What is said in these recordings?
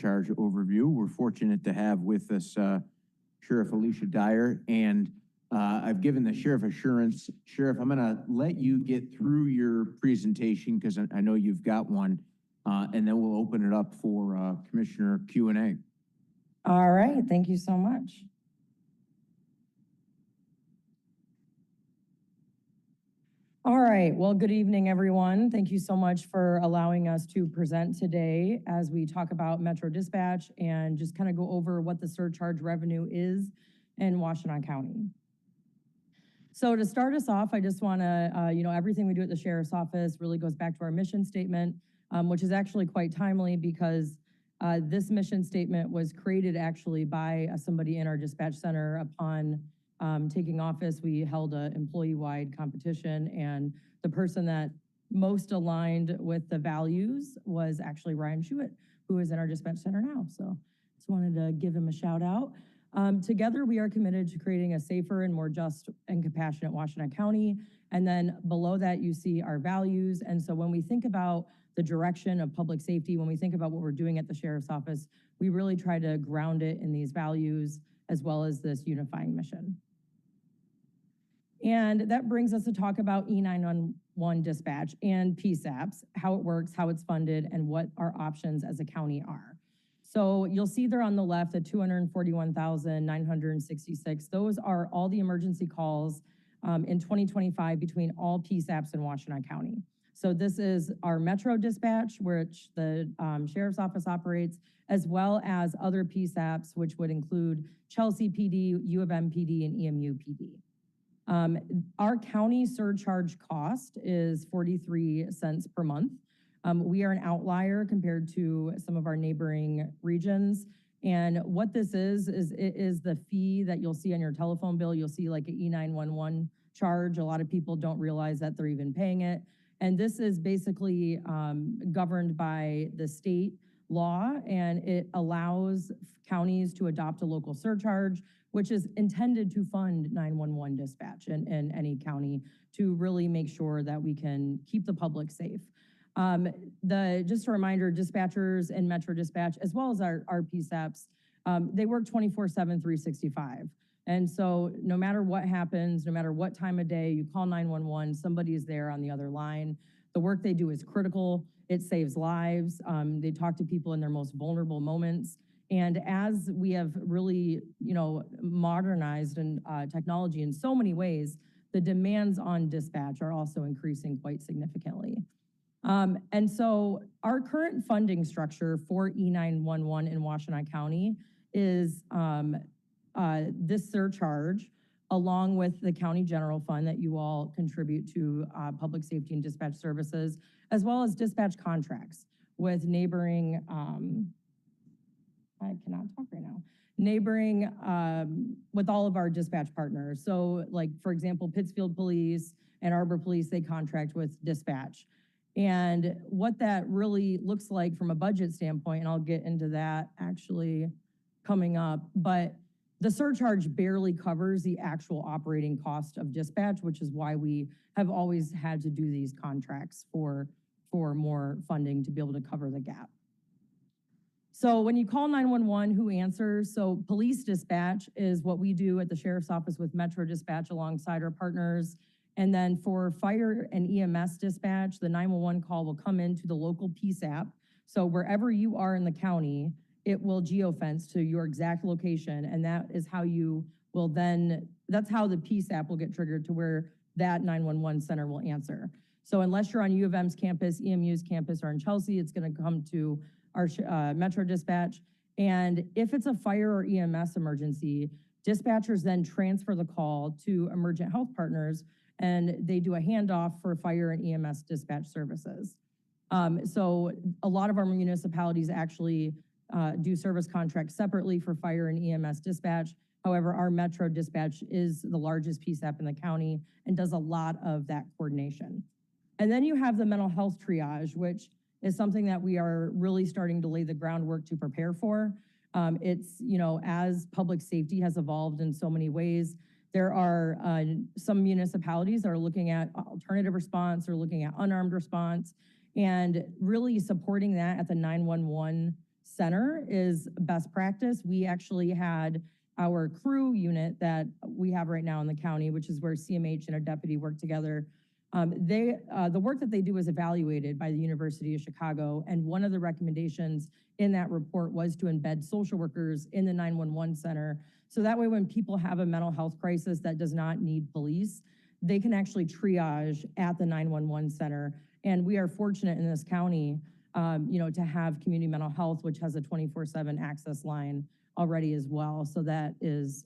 surcharge overview. We're fortunate to have with us Sheriff Alyshia Dyer, and I've given the sheriff assurance. Sheriff, I'm going to let you get through your presentation because I know you've got one, and then we'll open it up for Commissioner Q&A. All right, thank you so much. All right, well, good evening, everyone. Thank you so much for allowing us to present today as we talk about Metro Dispatch and just kind of go over what the surcharge revenue is in Washtenaw County. So to start us off, I just want to, everything we do at the Sheriff's Office really goes back to our mission statement, which is actually quite timely because this mission statement was created actually by somebody in our dispatch center upon taking office. We held an employee-wide competition, and the person that most aligned with the values was actually Ryan Schuett, who is in our dispatch center now. So just wanted to give him a shout out. Together, we are committed to creating a safer and more just and compassionate Washtenaw County. And then below that, you see our values. And so when we think about the direction of public safety, when we think about what we're doing at the Sheriff's Office, we really try to ground it in these values as well as this unifying mission. And that brings us to talk about E911 dispatch and PSAPs, how it works, how it's funded, and what our options as a county are. So you'll see there on the left, the 241,966. Those are all the emergency calls in 2025 between all PSAPs in Washtenaw County. So this is our Metro dispatch, which the Sheriff's Office operates, as well as other PSAPs, which would include Chelsea PD, U of M PD, and EMU PD. Our county surcharge cost is 43 cents per month. We are an outlier compared to some of our neighboring regions. And what this is it is the fee that you'll see on your telephone bill. You'll see like an E911 charge. A lot of people don't realize that they're even paying it. And this is basically governed by the state law, and it allows counties to adopt a local surcharge, which is intended to fund 911 dispatch in any county to really make sure that we can keep the public safe. Just a reminder, dispatchers and Metro Dispatch, as well as our PSAPs, they work 24/7, 365. And so no matter what happens, no matter what time of day, you call 911, somebody is there on the other line. The work they do is critical. It saves lives. They talk to people in their most vulnerable moments. And as we have really, modernized in technology in so many ways, the demands on dispatch are also increasing quite significantly. And so our current funding structure for E911 in Washtenaw County is this surcharge, along with the county general fund that you all contribute to public safety and dispatch services, as well as dispatch contracts with neighboring, I cannot talk right now, neighboring with all of our dispatch partners. So like, for example, Pittsfield Police and Arbor Police, they contract with dispatch. And what that really looks like from a budget standpoint, and I'll get into that actually coming up, but the surcharge barely covers the actual operating cost of dispatch, which is why we have always had to do these contracts for more funding to be able to cover the gap. So when you call 911, who answers? So police dispatch is what we do at the Sheriff's Office with Metro Dispatch alongside our partners. And then for fire and EMS dispatch, the 911 call will come into the local PSAP. So wherever you are in the county, it will geofence to your exact location. And that is how you will then, that's how the PSAP will get triggered to where that 911 center will answer. So unless you're on U of M's campus, EMU's campus, or in Chelsea, it's going to come to our Metro Dispatch. And if it's a fire or EMS emergency, dispatchers then transfer the call to Emergent Health Partners, and they do a handoff for fire and EMS dispatch services. So a lot of our municipalities actually do service contracts separately for fire and EMS dispatch. However, our Metro Dispatch is the largest PSAP in the county and does a lot of that coordination. And then you have the mental health triage, which is something that we are really starting to lay the groundwork to prepare for. It's, as public safety has evolved in so many ways, there are some municipalities that are looking at alternative response or looking at unarmed response, and really supporting that at the 911 center is best practice. We actually had our crew unit that we have right now in the county, which is where CMH and a deputy work together. The work that they do is evaluated by the University of Chicago, and one of the recommendations in that report was to embed social workers in the 911 center. So that way when people have a mental health crisis that does not need police, they can actually triage at the 911 center. And we are fortunate in this county, to have community mental health, which has a 24/7 access line already as well. So that is,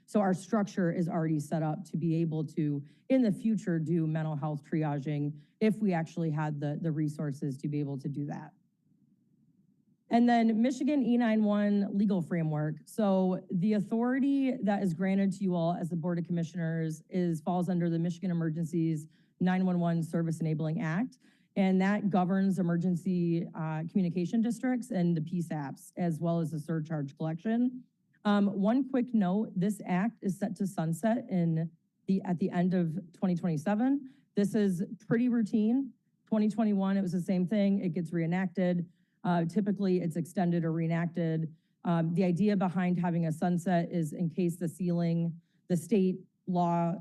so our structure is already set up to be able to, in the future, do mental health triaging if we actually had the resources to be able to do that. And then Michigan E91 legal framework. So the authority that is granted to you all as the Board of Commissioners falls under the Michigan Emergencies 911 Service Enabling Act. And that governs emergency communication districts and the PSAPs, as well as the surcharge collection. One quick note, this act is set to sunset at the end of 2027. This is pretty routine. 2021, it was the same thing. It gets reenacted. Typically, it's extended or reenacted. The idea behind having a sunset is in case the state law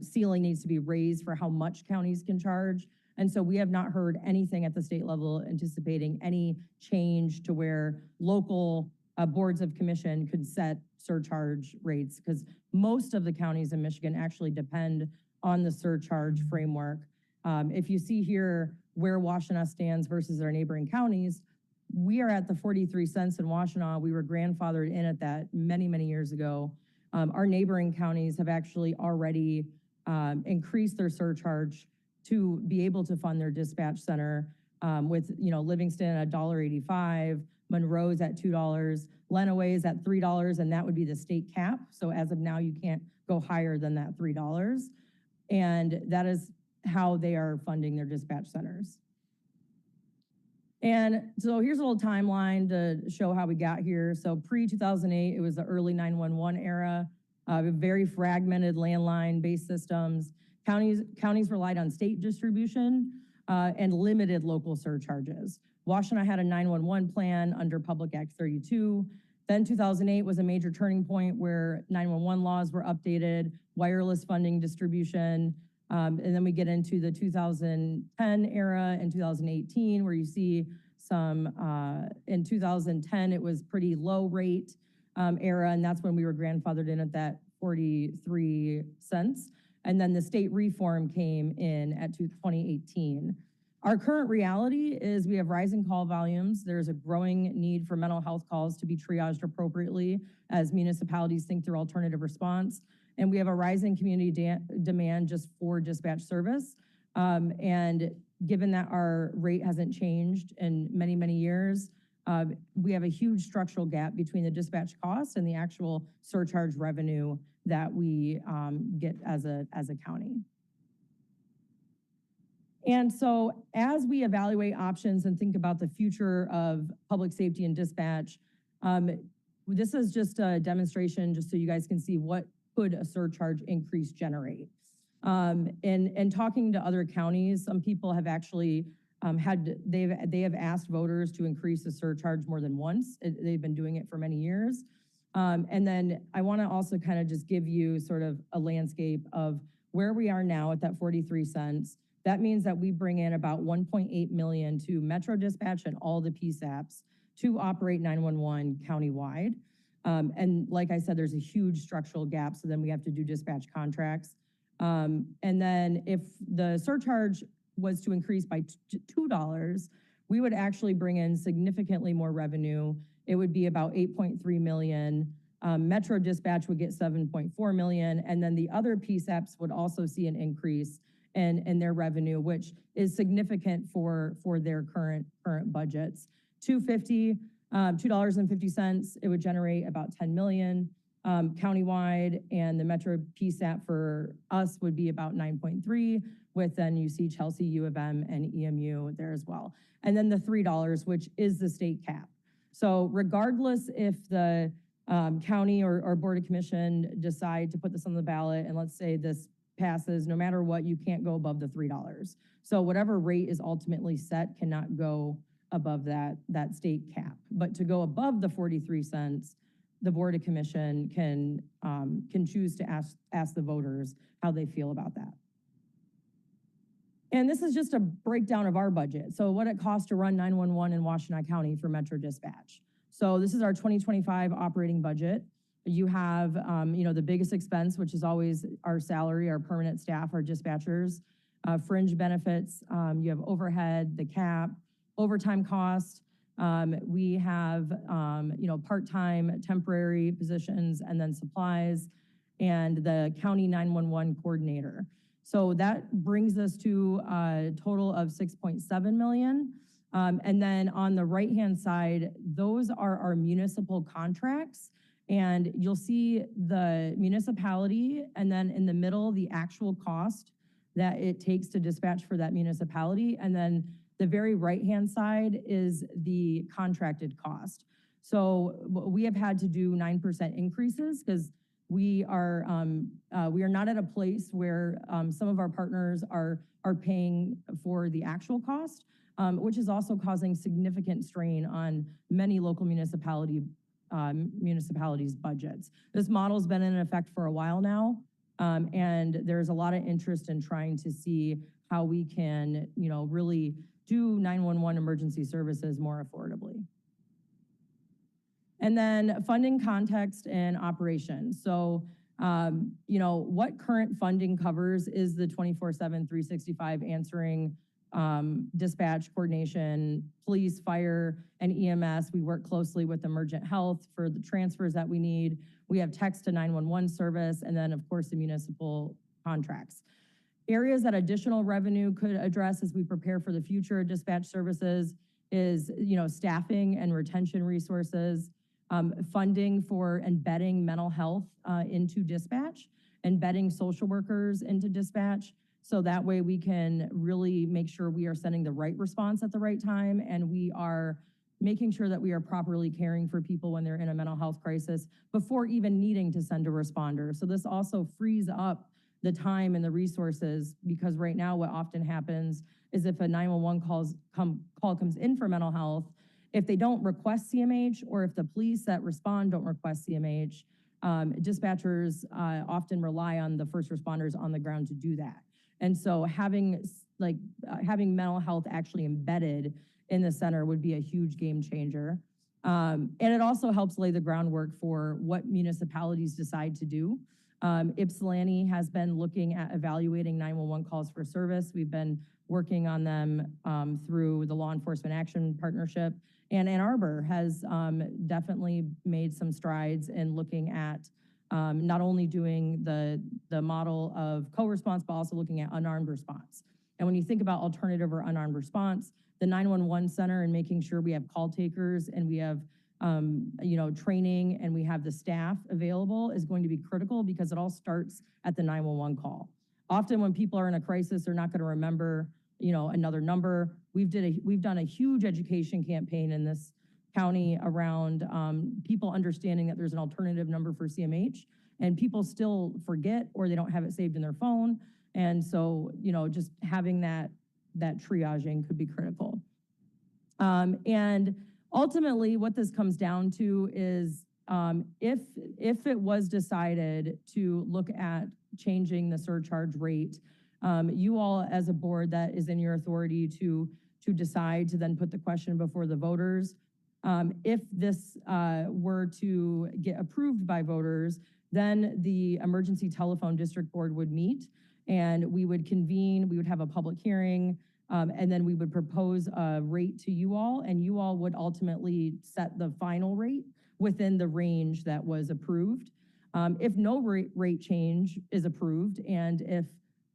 ceiling needs to be raised for how much counties can charge. And so we have not heard anything at the state level anticipating any change to where local boards of commission could set surcharge rates, because most of the counties in Michigan actually depend on the surcharge framework. If you see here where Washtenaw stands versus our neighboring counties, we are at the 43 cents in Washtenaw. We were grandfathered in at that many, many years ago. Our neighboring counties have actually already increased their surcharge to be able to fund their dispatch center, with Livingston at $1.85, Monroe's at $2, Lenawee is at $3, and that would be the state cap. So as of now, you can't go higher than that $3. And that is how they are funding their dispatch centers. And so here's a little timeline to show how we got here. So pre-2008, it was the early 911 era, very fragmented landline-based systems. Counties relied on state distribution and limited local surcharges. Washtenaw had a 911 plan under Public Act 32. Then 2008 was a major turning point where 911 laws were updated, wireless funding distribution, and then we get into the 2010 era and 2018 where you see some, in 2010 it was pretty low rate era, and that's when we were grandfathered in at that 43 cents. And then the state reform came in at 2018. Our current reality is we have rising call volumes. There's a growing need for mental health calls to be triaged appropriately as municipalities think through alternative response. And we have a rising community demand just for dispatch service. And given that our rate hasn't changed in many, many years, we have a huge structural gap between the dispatch costs and the actual surcharge revenue that we get as a county. And so as we evaluate options and think about the future of public safety and dispatch, this is just a demonstration just so you guys can see what could a surcharge increase generate. And talking to other counties, some people have actually they have asked voters to increase the surcharge more than once. They've been doing it for many years. And then I want to also kind of just give you sort of a landscape of where we are now at that 43 cents. That means that we bring in about 1.8 million to Metro Dispatch and all the PSAPs to operate 911 countywide. And like I said, there's a huge structural gap, so then we have to do dispatch contracts. And then if the surcharge was to increase by $2, we would actually bring in significantly more revenue. It would be about 8.3 million. Metro Dispatch would get 7.4 million, and then the other PSAPs would also see an increase in their revenue, which is significant for their current budgets. $2.50, it would generate about 10 million countywide, and the Metro PSAP for us would be about 9.3, with then you see Chelsea, U of M, and EMU there as well. And then the $3, which is the state cap. So regardless if the county or Board of Commission decide to put this on the ballot, and let's say this passes, no matter what, you can't go above the $3. So whatever rate is ultimately set cannot go above that state cap. But to go above the 43 cents, the Board of Commission can choose to ask the voters how they feel about that. And this is just a breakdown of our budget. So what it costs to run 911 in Washtenaw County for Metro Dispatch. So this is our 2025 operating budget. You have, the biggest expense, which is always our salary, our permanent staff, our dispatchers, fringe benefits. You have overhead, the cap, overtime cost. We have, part-time, temporary positions, and then supplies, and the county 911 coordinator. So that brings us to a total of 6.7 million. And then on the right-hand side, those are our municipal contracts. And you'll see the municipality, and then in the middle, the actual cost that it takes to dispatch for that municipality. And then the very right-hand side is the contracted cost. So we have had to do 9% increases because we are not at a place where some of our partners are paying for the actual cost, which is also causing significant strain on many local municipalities' budgets. This model's been in effect for a while now, and there's a lot of interest in trying to see how we can, really do 911 emergency services more affordably. And then funding, context, and operation. So, what current funding covers is the 24/7, 365 answering, dispatch, coordination, police, fire, and EMS. We work closely with emergent health for the transfers that we need. We have text to 911 service, and then of course the municipal contracts. Areas that additional revenue could address as we prepare for the future of dispatch services is, staffing and retention resources, funding for embedding mental health into dispatch, embedding social workers into dispatch, so that way we can really make sure we are sending the right response at the right time, and we are making sure that we are properly caring for people when they're in a mental health crisis before even needing to send a responder. So this also frees up the time and the resources, because right now what often happens is if a 911 call comes in for mental health, if they don't request CMH, or if the police that respond don't request CMH, dispatchers often rely on the first responders on the ground to do that. And so having mental health actually embedded in the center would be a huge game changer. And it also helps lay the groundwork for what municipalities decide to do. Ypsilanti has been looking at evaluating 911 calls for service. We've been working on them through the Law Enforcement Action Partnership. And Ann Arbor has definitely made some strides in looking at not only doing the model of co-response, but also looking at unarmed response. And when you think about alternative or unarmed response, the 911 center and making sure we have call takers and we have training and we have the staff available is going to be critical, because it all starts at the 911 call. Often when people are in a crisis, they're not going to remember, another number. We've done a huge education campaign in this county around people understanding that there's an alternative number for CMH, and people still forget or they don't have it saved in their phone. And so, just having that triaging could be critical. And ultimately, what this comes down to is if it was decided to look at changing the surcharge rate, you all as a board, that is in your authority to decide to then put the question before the voters. If this were to get approved by voters, then the Emergency Telephone District Board would meet, and we would convene, we would have a public hearing, and then we would propose a rate to you all, and you all would ultimately set the final rate within the range that was approved. If no rate change is approved, and if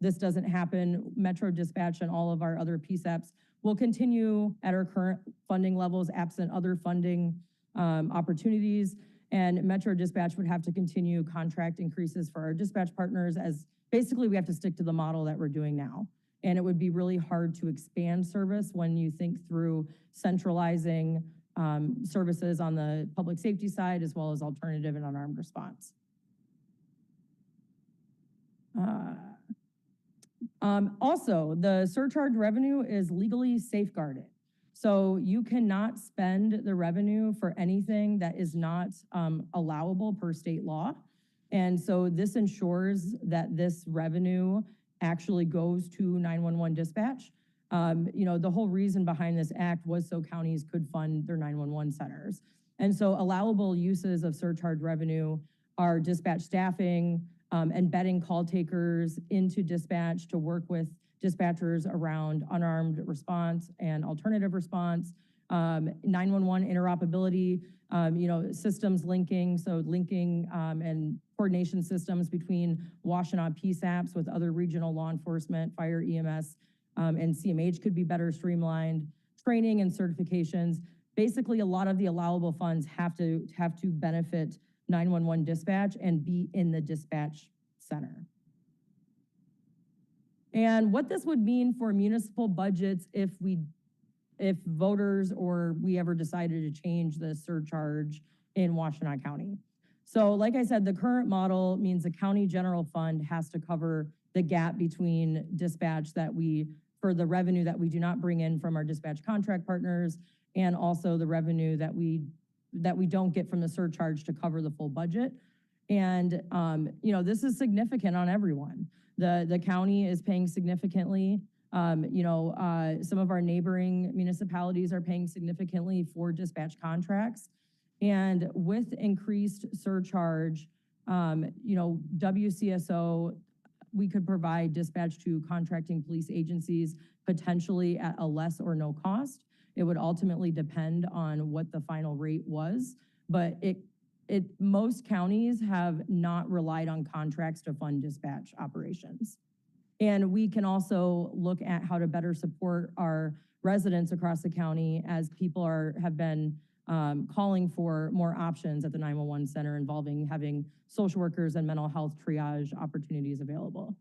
this doesn't happen, Metro Dispatch and all of our other PSAPs will continue at our current funding levels, absent other funding opportunities. And Metro Dispatch would have to continue contract increases for our dispatch partners, as basically we have to stick to the model that we're doing now. And it would be really hard to expand service when you think through centralizing services on the public safety side, as well as alternative and unarmed response. Also, the surcharge revenue is legally safeguarded. So you cannot spend the revenue for anything that is not allowable per state law. And so this ensures that this revenue actually goes to 911 dispatch. The whole reason behind this act was so counties could fund their 911 centers. And so allowable uses of surcharge revenue are dispatch staffing, embedding call takers into dispatch to work with dispatchers around unarmed response and alternative response, 911 interoperability, systems linking, so linking and coordination systems between Washtenaw PSAPs with other regional law enforcement, fire, EMS, and CMH could be better streamlined, training and certifications. Basically, a lot of the allowable funds have to benefit 911 dispatch and be in the dispatch center. And what this would mean for municipal budgets if voters or we ever decided to change the surcharge in Washtenaw County. So like I said, the current model means the county general fund has to cover the gap between dispatch for the revenue that we do not bring in from our dispatch contract partners, and also the revenue that we don't get from the surcharge to cover the full budget. And this is significant on everyone. The county is paying significantly. Some of our neighboring municipalities are paying significantly for dispatch contracts. And with increased surcharge, WCSO, we could provide dispatch to contracting police agencies potentially at a less or no cost. It would ultimately depend on what the final rate was, but most counties have not relied on contracts to fund dispatch operations. And we can also look at how to better support our residents across the county as people have been calling for more options at the 911 center involving having social workers and mental health triage opportunities available.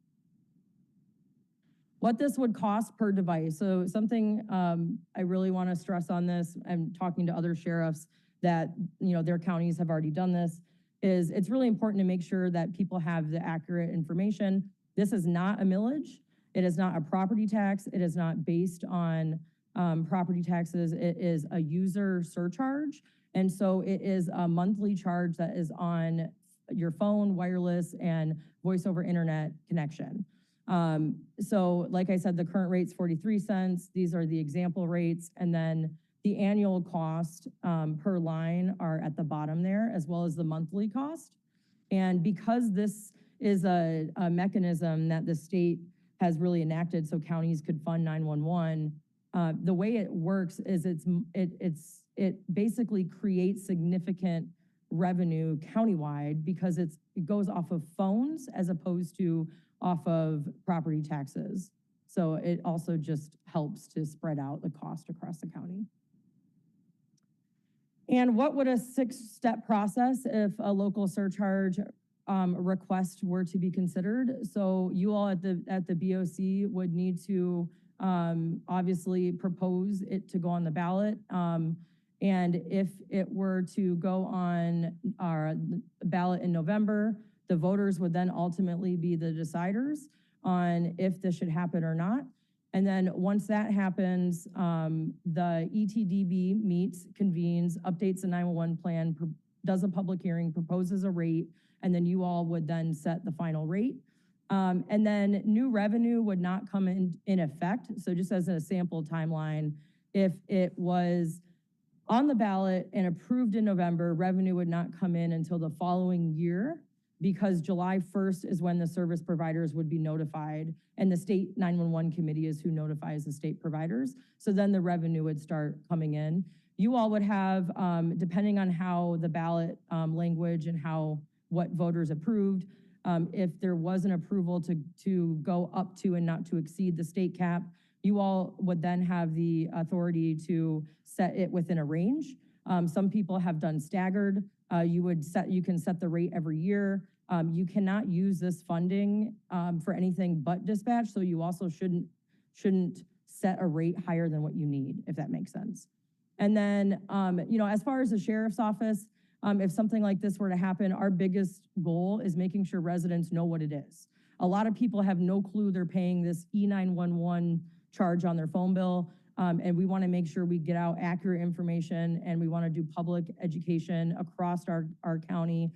What this would cost per device. So something I really want to stress on this, I'm talking to other sheriffs that their counties have already done this, is it's really important to make sure that people have the accurate information. This is not a millage. It is not a property tax. It is not based on property taxes. It is a user surcharge. And so it is a monthly charge that is on your phone, wireless, and voice over internet connection. So like I said, the current rate's 43 cents. These are the example rates. And then the annual cost per line are at the bottom there, as well as the monthly cost. And because this is a mechanism that the state has really enacted so counties could fund 911, the way it works is it basically creates significant revenue countywide because it goes off of phones as opposed to off of property taxes. So it also just helps to spread out the cost across the county. And what would a 6-step process if a local surcharge request were to be considered? So you all at the BOC would need to obviously propose it to go on the ballot. And if it were to go on our ballot in November, the voters would then ultimately be the deciders on if this should happen or not. And then once that happens, the ETDB meets, convenes, updates the 911 plan, does a public hearing, proposes a rate, and then you all would then set the final rate. And then new revenue would not come in effect. So just as a sample timeline, if it was on the ballot and approved in November, revenue would not come in until the following year, because July 1st is when the service providers would be notified, and the state 911 committee is who notifies the state providers. So then the revenue would start coming in. You all would have, depending on how the ballot language and what voters approved, if there was an approval to go up to and not to exceed the state cap, you all would then have the authority to set it within a range. Some people have done staggered. You can set the rate every year. You cannot use this funding for anything but dispatch, so you also shouldn't set a rate higher than what you need, if that makes sense. And then, as far as the sheriff's office, if something like this were to happen, our biggest goal is making sure residents know what it is. A lot of people have no clue they're paying this E911 charge on their phone bill. And we want to make sure we get out accurate information, and we want to do public education across our county,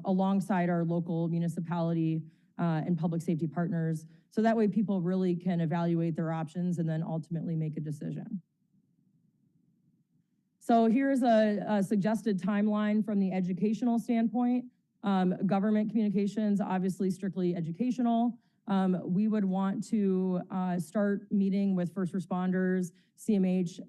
alongside our local municipality and public safety partners. So that way people really can evaluate their options and then ultimately make a decision. So here's a suggested timeline from the educational standpoint. Government communications, obviously strictly educational. We would want to start meeting with first responders, CMH,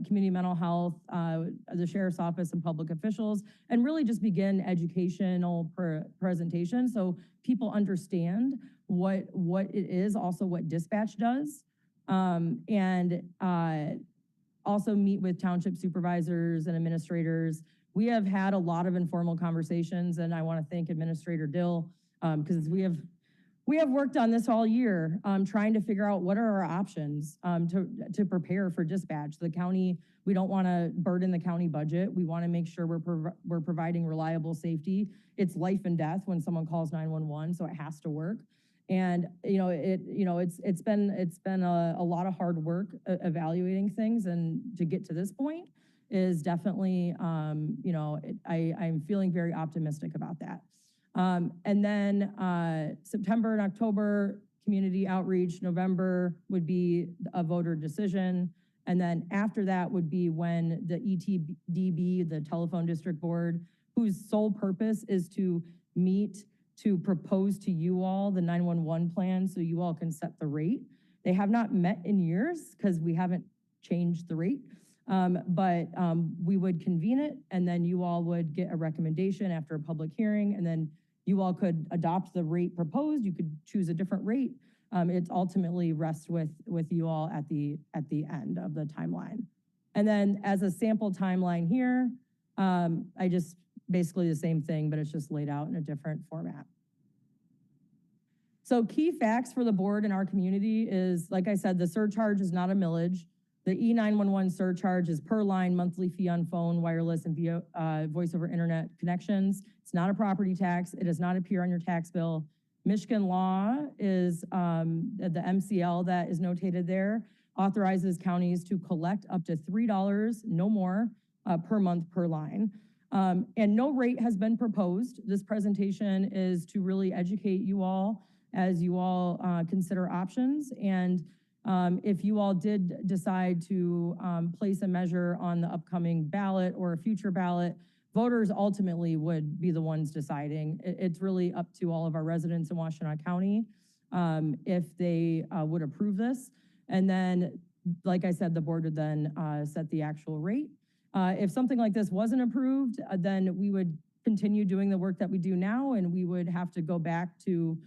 community mental health, the sheriff's office, and public officials, and really just begin educational presentation so people understand what it is, also what dispatch does, and also meet with township supervisors and administrators. We have had a lot of informal conversations, and I want to thank Administrator Dill, because we have worked on this all year, trying to figure out what are our options to prepare for dispatch. The county, we don't want to burden the county budget. We want to make sure we're providing reliable safety. It's life and death when someone calls 911, so it has to work. And it's been a lot of hard work evaluating things, and to get to this point is definitely I'm feeling very optimistic about that. And then September and October, community outreach. November would be a voter decision. And then after that would be when the ETDB, the Telephone District Board, whose sole purpose is to meet to propose to you all the 911 plan so you all can set the rate. They have not met in years because we haven't changed the rate. But we would convene it, and then you all would get a recommendation after a public hearing, and then you all could adopt the rate proposed. You could choose a different rate. It ultimately rests with you all at the end of the timeline. And then as a sample timeline here, I just basically the same thing, but it's just laid out in a different format. So key facts for the board in our community is, like I said, the surcharge is not a millage. The E911 surcharge is per line monthly fee on phone, wireless, and voice over internet connections. It's not a property tax. It does not appear on your tax bill. Michigan law is the MCL that is notated there, authorizes counties to collect up to $3, no more, per month per line. And no rate has been proposed. This presentation is to really educate you all as you all consider options. And if you all did decide to place a measure on the upcoming ballot or a future ballot, voters ultimately would be the ones deciding. It's really up to all of our residents in Washtenaw County if they would approve this. And then, like I said, the board would then set the actual rate. If something like this wasn't approved, then we would continue doing the work that we do now, and we would have to go back to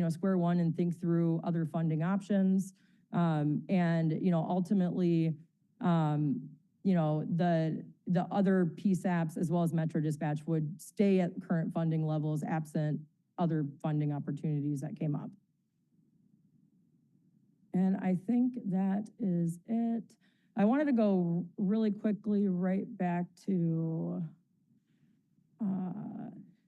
square one and think through other funding options. And ultimately, the other PSAPs as well as Metro Dispatch would stay at current funding levels absent other funding opportunities that came up. And I think that is it. I wanted to go really quickly right back to,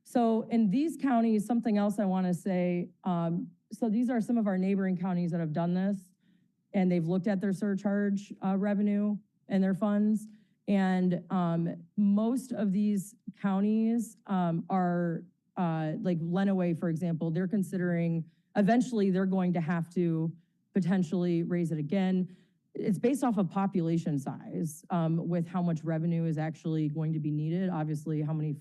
so in these counties, something else I want to say, so these are some of our neighboring counties that have done this, and they've looked at their surcharge revenue and their funds. And most of these counties are like Lenawee, for example, they're considering, eventually they're going to have to potentially raise it again. It's based off of population size with how much revenue is actually going to be needed. Obviously, how many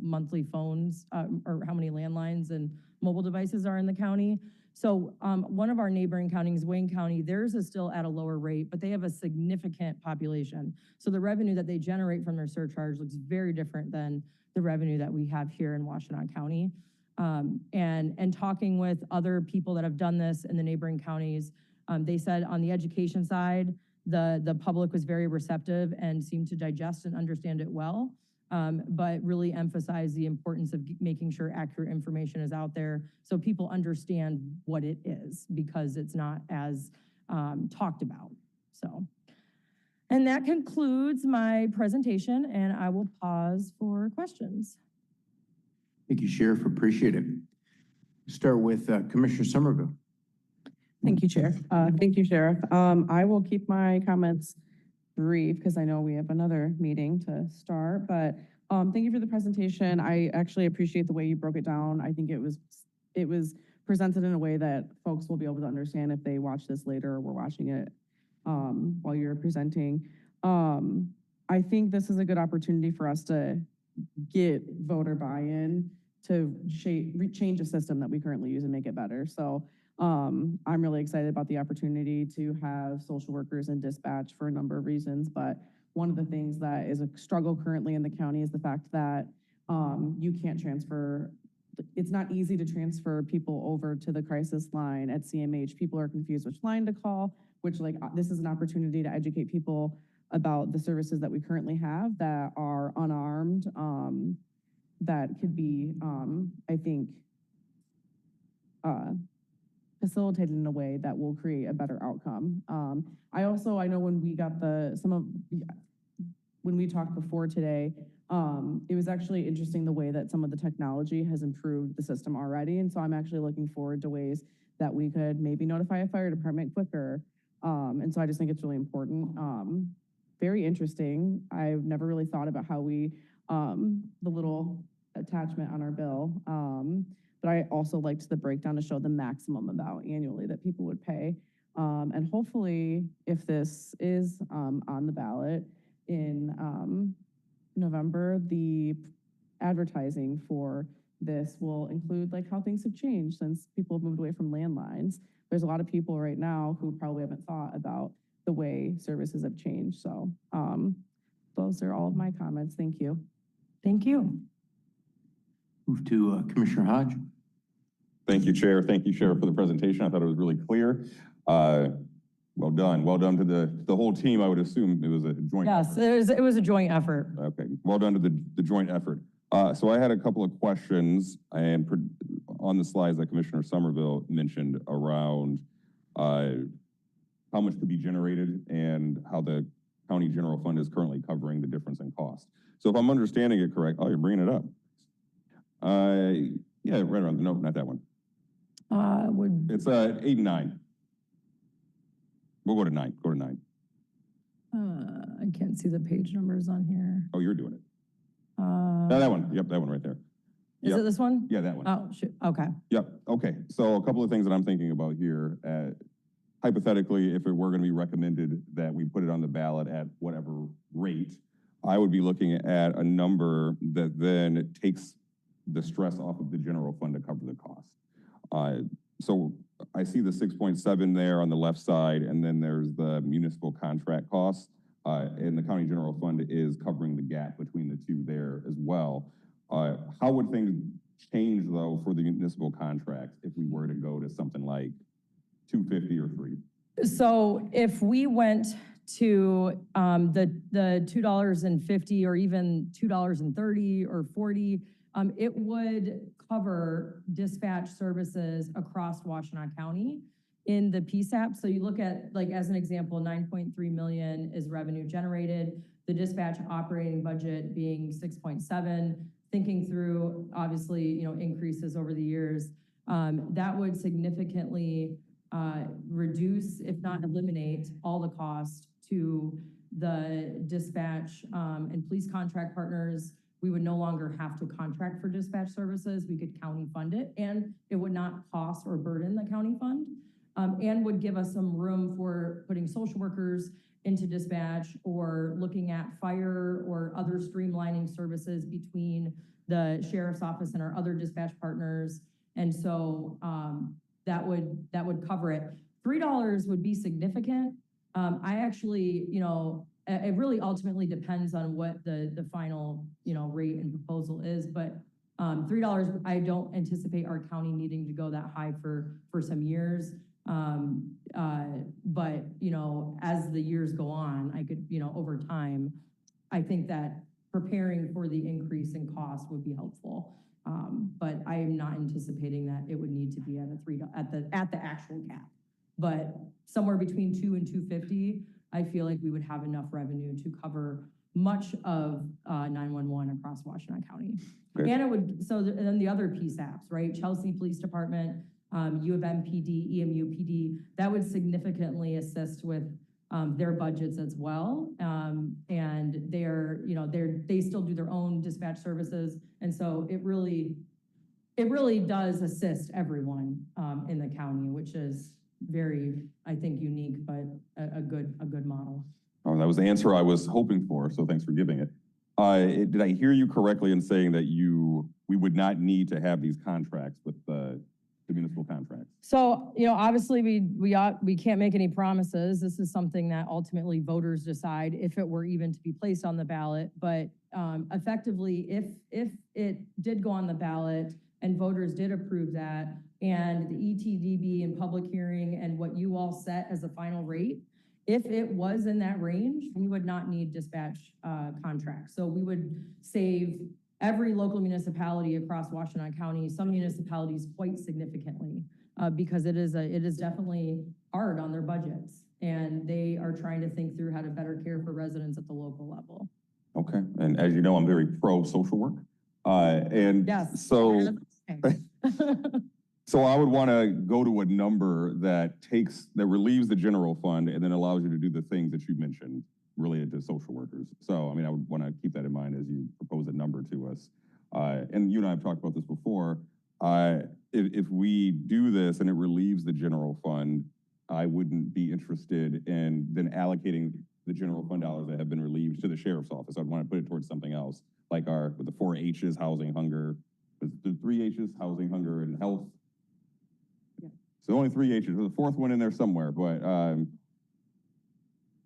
monthly phones or how many landlines and mobile devices are in the county. So one of our neighboring counties, Wayne County, theirs is still at a lower rate, but they have a significant population. So the revenue that they generate from their surcharge looks very different than the revenue that we have here in Washtenaw County. And talking with other people that have done this in the neighboring counties, they said on the education side, the public was very receptive and seemed to digest and understand it well, but really emphasize the importance of making sure accurate information is out there so people understand what it is, because it's not as talked about. So, and that concludes my presentation, and I will pause for questions. Thank you, Sheriff. Appreciate it. Start with Commissioner Somerville. Thank you, Chair. Thank you, Sheriff. I will keep my comments brief because I know we have another meeting to start, but thank you for the presentation. I actually appreciate the way you broke it down. I think it was presented in a way that folks will be able to understand if they watch this later or we're watching it while you're presenting. I think this is a good opportunity for us to get voter buy-in to change a system that we currently use and make it better. So I'm really excited about the opportunity to have social workers in dispatch for a number of reasons, but one of the things that is a struggle currently in the county is the fact that you can't transfer. It's not easy to transfer people over to the crisis line at CMH. People are confused which line to call, which this is an opportunity to educate people about the services that we currently have that are unarmed, that could be, I think, facilitated in a way that will create a better outcome. I know when we got when we talked before today, it was actually interesting the way that some of the technology has improved the system already. And so I'm actually looking forward to ways that we could maybe notify a fire department quicker. And so I just think it's really important. Very interesting. I've never really thought about how the little attachment on our bill. But I also liked the breakdown to show the maximum amount annually that people would pay. And hopefully, if this is on the ballot in November, the advertising for this will include how things have changed since people have moved away from landlines. There's a lot of people right now who probably haven't thought about the way services have changed. So those are all of my comments. Thank you. Thank you. Move to Commissioner Hodge. Thank you, Chair. Thank you, Sheriff, for the presentation. I thought it was really clear. Well done. Well done to the whole team. I would assume it was a joint Yes, effort. it was a joint effort. Okay. Well done to the joint effort. So I had a couple of questions and on the slides that Commissioner Somerville mentioned around how much could be generated and how the county general fund is currently covering the difference in cost. So if I'm understanding it correct, oh, you're bringing it up. Yeah, right around, no, not that one. It's 8 and 9. We'll go to 9, go to 9. I can't see the page numbers on here. Oh, you're doing it. No, that one, yep, that one right there. Is it this one? Yeah, that one. Oh, shoot, okay. Yep, okay. So a couple of things that I'm thinking about here. Hypothetically, if it were gonna be recommended that we put it on the ballot at whatever rate, I would be looking at a number that then takes the stress off of the general fund to cover the cost. So I see the 6.7 there on the left side, and then there's the municipal contract costs, and the county general fund is covering the gap between the two there as well. How would things change though for the municipal contracts if we were to go to something like 250 or 3? So if we went to the $2.50 or even $2.30 or 40, it would cover dispatch services across Washtenaw County in the PSAP. So you look at, as an example, 9.3 million is revenue generated, the dispatch operating budget being 6.7, thinking through, obviously, increases over the years, that would significantly reduce, if not eliminate, all the cost to the dispatch and police contract partners. We would no longer have to contract for dispatch services. We could county fund it, and it would not cost or burden the county fund, and would give us some room for putting social workers into dispatch or looking at fire or other streamlining services between the sheriff's office and our other dispatch partners. And so that would cover it. $3 would be significant. I actually, it really ultimately depends on what the final, rate and proposal is, but $3, I don't anticipate our county needing to go that high for some years. But, as the years go on, I could, over time, I think that preparing for the increase in cost would be helpful. But I am not anticipating that it would need to be at a $3 at the actual cap. But somewhere between 2 and 250, I feel like we would have enough revenue to cover much of 911 across Washtenaw County. Great. And it would, then the other PSAPs, right? Chelsea Police Department, U of M PD, EMU PD, that would significantly assist with their budgets as well. And they're, you know, they still do their own dispatch services. And so it really does assist everyone in the county, which is very, I think, unique, but a good model. Oh, that was the answer I was hoping for, so thanks for giving it. Did I hear you correctly in saying that we would not need to have these contracts with the municipal contracts? So, you know, obviously we can't make any promises. This is something that ultimately voters decide if it were even to be placed on the ballot. But effectively, if it did go on the ballot and voters did approve that, and the ETDB in public hearing and what you all set as a final rate, if it was in that range, we would not need dispatch contracts. So we would save every local municipality across Washtenaw County, some municipalities quite significantly, because it is definitely hard on their budgets, and they are trying to think through how to better care for residents at the local level. Okay, and as you know, I'm very pro social work. And Yes. so, so I would want to go to a number that relieves the general fund and then allows you to do the things that you mentioned related to social workers. So, I mean, I would want to keep that in mind as you propose a number to us. And you and I have talked about this before. If we do this and it relieves the general fund, I wouldn't be interested in then allocating the general fund dollars that have been relieved to the sheriff's office. I'd want to put it towards something else, like with the 4 H's, housing, hunger, the 3 H's, housing, hunger, and health. Yeah. So only 3 H's. There's a 4th one in there somewhere, but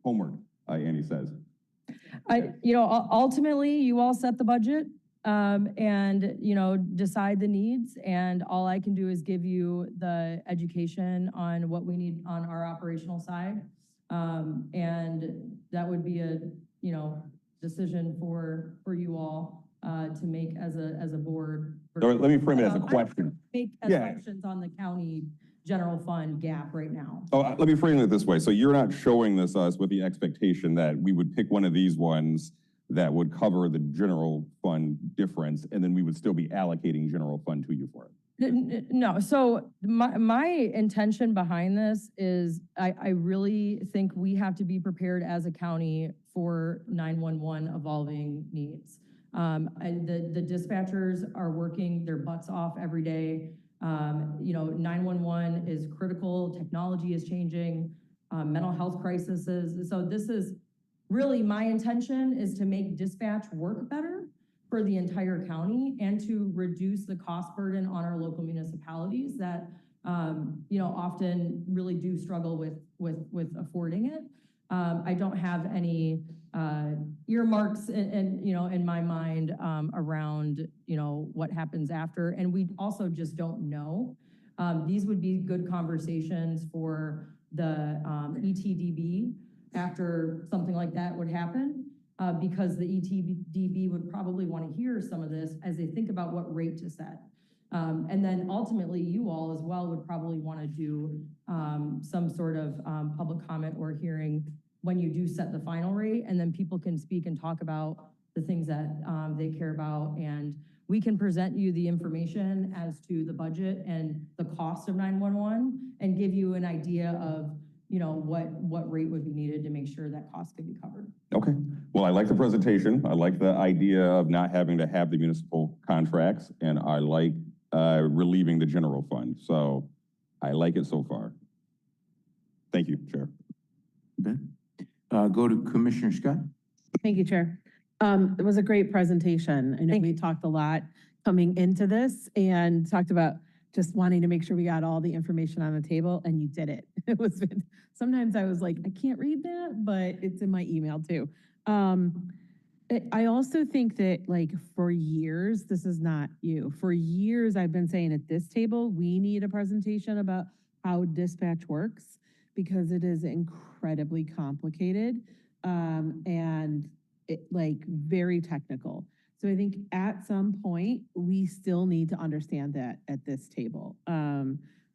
homework, Annie says. You know, ultimately, you all set the budget and, you know, decide the needs. And all I can do is give you the education on what we need on our operational side. And that would be a, you know, decision for you all to make as a board. So let me frame it as a question. Make assumptions on the county general fund gap right now. Oh, let me frame it this way. So you're not showing this us with the expectation that we would pick one of these ones that would cover the general fund difference, and then we would still be allocating general fund to you for it. No, so my intention behind this is I really think we have to be prepared as a county for 911 evolving needs. The dispatchers are working their butts off every day. You know, 911 is critical, technology is changing, mental health crises. So this is really my intention, is to make dispatch work better for the entire county and to reduce the cost burden on our local municipalities that, you know, often really do struggle with affording it. I don't have any earmarks in my mind around, you know, what happens after, and we also just don't know. These would be good conversations for the ETDB after something like that would happen, because the ETDB would probably want to hear some of this as they think about what rate to set. And then ultimately, you all as well would probably want to do some sort of public comment or hearing when you do set the final rate, and then people can speak and talk about the things that they care about, and we can present you the information as to the budget and the cost of 911 and give you an idea of, you know, what rate would be needed to make sure that cost could be covered. Okay. Well, I like the presentation. I like the idea of not having to have the municipal contracts, and I like relieving the general fund. So I like it so far. Thank you, Chair. Okay. Go to Commissioner Scott. Thank you, Chair. It was a great presentation. I know we talked a lot coming into this and talked about just wanting to make sure we got all the information on the table, and you did it. Sometimes I was like, I can't read that, but it's in my email too. I also think that, like, for years, this is not you, for years I've been saying at this table, we need a presentation about how dispatch works, because it is incredibly complicated and very technical. So I think at some point, we still need to understand that at this table.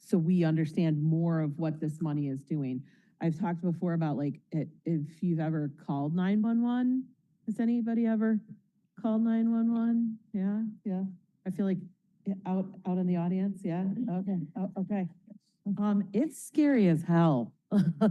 So we understand more of what this money is doing. I've talked before about, like, if you've ever called 911. Has anybody ever called 911? Yeah. I feel like Yeah, out in the audience, yeah, okay, okay. It's scary as hell.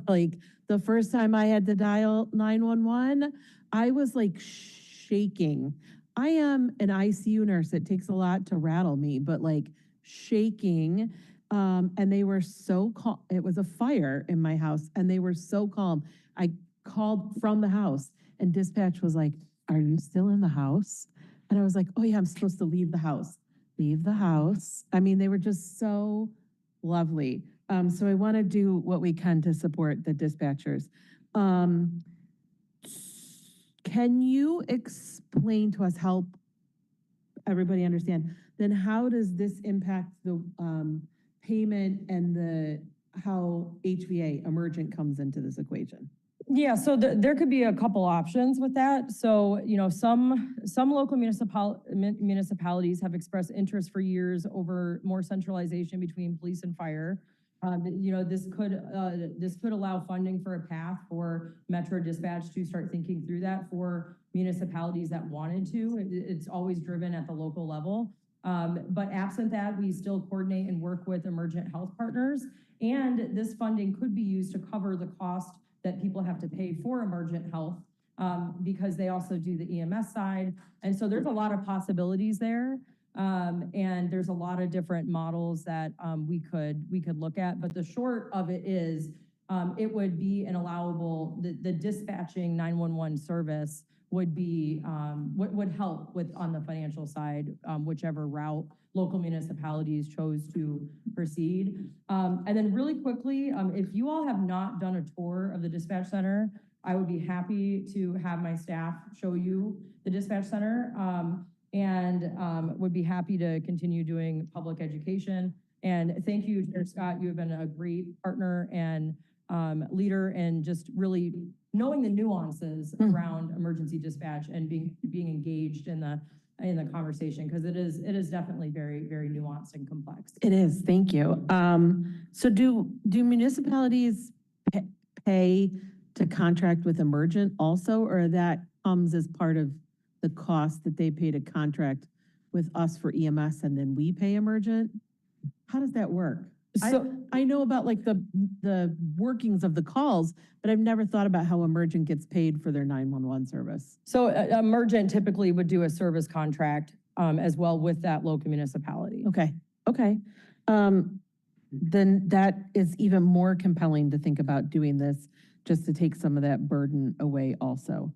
Like, the first time I had to dial 911, I was like shaking. I am an ICU nurse. It takes a lot to rattle me, but like shaking. And they were so calm. It was a fire in my house and they were so calm. I called from the house and dispatch was like, "Are you still in the house?" And I was like, "Oh yeah, I'm supposed to leave the house." Leave the house. I mean, they were just so lovely. So I want to do what we can to support the dispatchers. Can you explain to us, help everybody understand, then how does this impact the payment and how HVA, emergent, comes into this equation? Yeah, so there could be a couple options with that. So, some local municipalities have expressed interest for years over more centralization between police and fire. This could allow funding for a path for Metro Dispatch to start thinking through that for municipalities that wanted to. It's always driven at the local level. But absent that, we still coordinate and work with emergent health partners. And this funding could be used to cover the cost that people have to pay for emergent health, because they also do the EMS side. And so there's a lot of possibilities there. And there's a lot of different models that we could look at. But the short of it is, it would be an allowable, the dispatching 911 service would be, would help with on the financial side, whichever route local municipalities chose to proceed. And then really quickly, if you all have not done a tour of the dispatch center, I would be happy to have my staff show you the dispatch center, and would be happy to continue doing public education. And thank you, Sheriff Scott. You have been a great partner and leader, and just really knowing the nuances around emergency dispatch and being engaged in the conversation, because it is definitely very, very nuanced and complex. It is, thank you. So do municipalities pay to contract with emergent also, or that comes as part of the cost that they pay to contract with us for EMS and then we pay emergent? How does that work? So I know about like the workings of the calls, but I've never thought about how emergent gets paid for their 911 service. So emergent typically would do a service contract as well with that local municipality. Okay, okay. Then that is even more compelling to think about doing this, just to take some of that burden away also.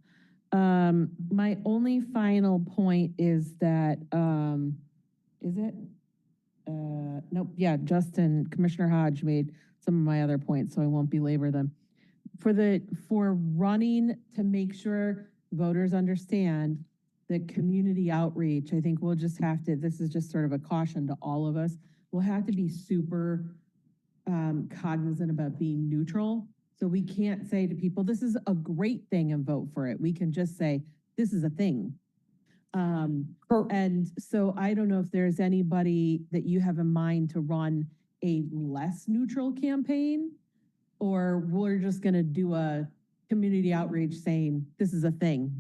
My only final point is that, is it? Nope, yeah, Commissioner Hodge made some of my other points, so I won't belabor them. For running to make sure voters understand that community outreach, I think we'll just have to, this is just sort of a caution to all of us, we'll have to be super cognizant about being neutral. So we can't say to people, this is a great thing and vote for it. We can just say, this is a thing. And so I don't know if there's anybody that you have in mind to run a less neutral campaign, or we're just gonna do a community outreach saying, this is a thing.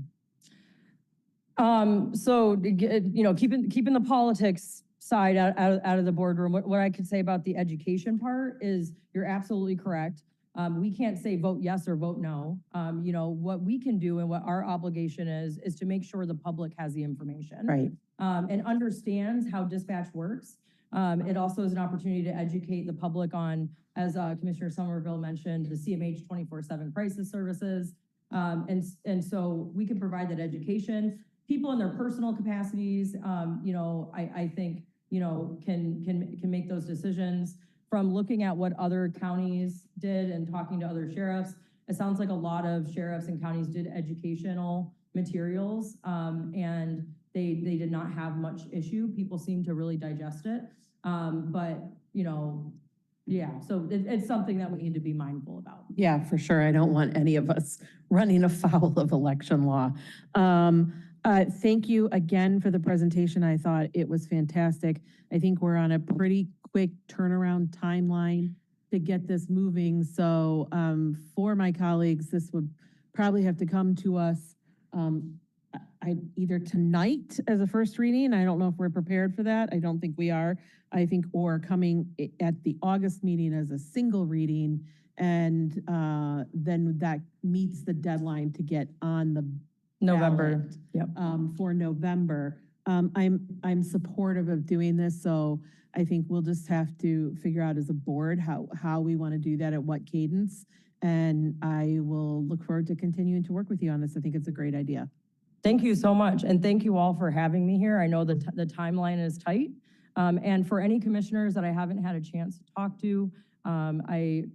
So, keeping the politics side out of the boardroom, what I could say about the education part is you're absolutely correct. We can't say vote yes or vote no. What we can do and what our obligation is to make sure the public has the information. Right. And understands how dispatch works. It also is an opportunity to educate the public on, as Commissioner Somerville mentioned, the CMH 24/7 crisis services. And so we can provide that education. People in their personal capacities, I think, can make those decisions. From looking at what other counties did and talking to other sheriffs, it sounds like a lot of sheriffs and counties did educational materials, and they did not have much issue. People seem to really digest it. Yeah, so it's something that we need to be mindful about. Yeah, for sure. I don't want any of us running afoul of election law. Thank you again for the presentation. I thought it was fantastic. I think we're on a pretty quick turnaround timeline to get this moving. So for my colleagues, this would probably have to come to us either tonight as a first reading, I don't know if we're prepared for that. I don't think we are. I think, or coming at the August meeting as a single reading, and then that meets the deadline to get on the November, ballot, yep. for November. I'm supportive of doing this, so I think we'll just have to figure out as a board how we want to do that, at what cadence. And I will look forward to continuing to work with you on this. I think it's a great idea. Thank you so much, and thank you all for having me here. I know the timeline is tight, and for any commissioners that I haven't had a chance to talk to,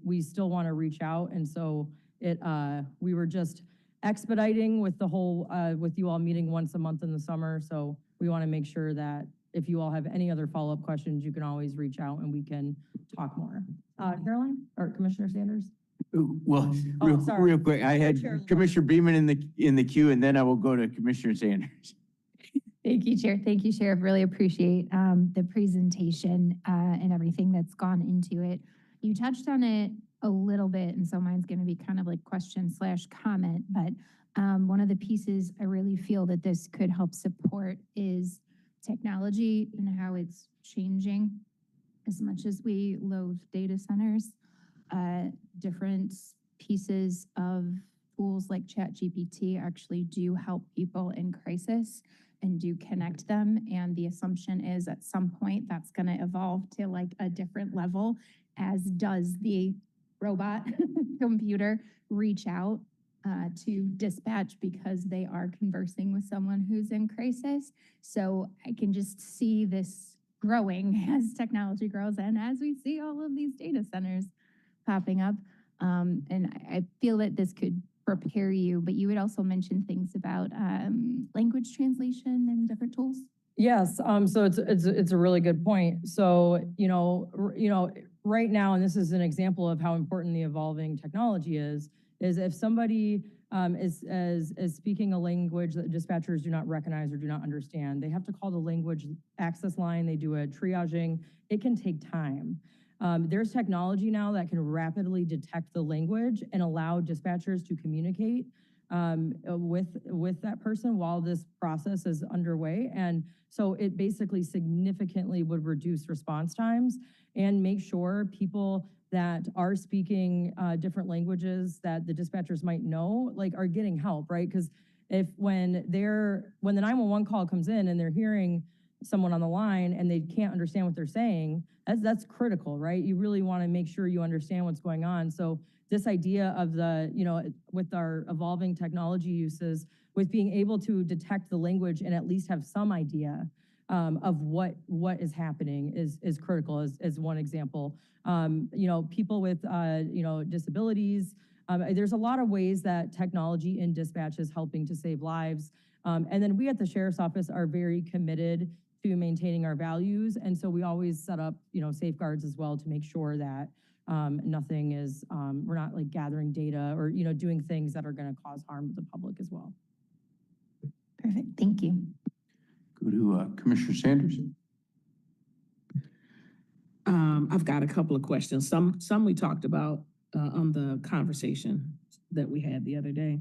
we still want to reach out, and so we were just expediting with the whole with you all meeting once a month in the summer, so we want to make sure that if you all have any other follow-up questions, you can always reach out and we can talk more. Caroline or Commissioner Sanders? Well, Oh, sorry. real quick, I had Chair Commissioner Beaman in the queue, and then I will go to Commissioner Sanders. Thank you, Chair. Thank you, Sheriff. Really appreciate the presentation and everything that's gone into it. You touched on it a little bit, and so mine's going to be kind of like question/comment, but one of the pieces I really feel that this could help support is technology and how it's changing. As much as we loathe data centers, different pieces of tools like ChatGPT actually do help people in crisis and do connect them. And the assumption is at some point that's going to evolve to like a different level, as does the robot computer reach out to dispatch because they are conversing with someone who's in crisis. So I can just see this growing as technology grows and as we see all of these data centers popping up. And I feel that this could prepare you, but you would also mention things about language translation and different tools. Yes, so it's a really good point. So, right now, and this is an example of how important the evolving technology is if somebody is speaking a language that dispatchers do not recognize or do not understand, they have to call the language access line, they do a triaging. It can take time. There's technology now that can rapidly detect the language and allow dispatchers to communicate with that person while this process is underway. And so it basically significantly would reduce response times and make sure people that are speaking different languages that the dispatchers might know, like, are getting help, right? Because when the 911 call comes in and they're hearing someone on the line and they can't understand what they're saying, that's critical, right? You really want to make sure you understand what's going on. So this idea of with our evolving technology uses, with being able to detect the language and at least have some idea of what is happening is critical as one example. People with, disabilities, there's a lot of ways that technology in dispatch is helping to save lives. And then we at the Sheriff's Office are very committed to maintaining our values. And so we always set up, safeguards as well to make sure that nothing is, we're not like gathering data or, doing things that are going to cause harm to the public as well. Perfect. Thank you. Go to Commissioner Sanders. I've got a couple of questions. Some we talked about on the conversation that we had the other day.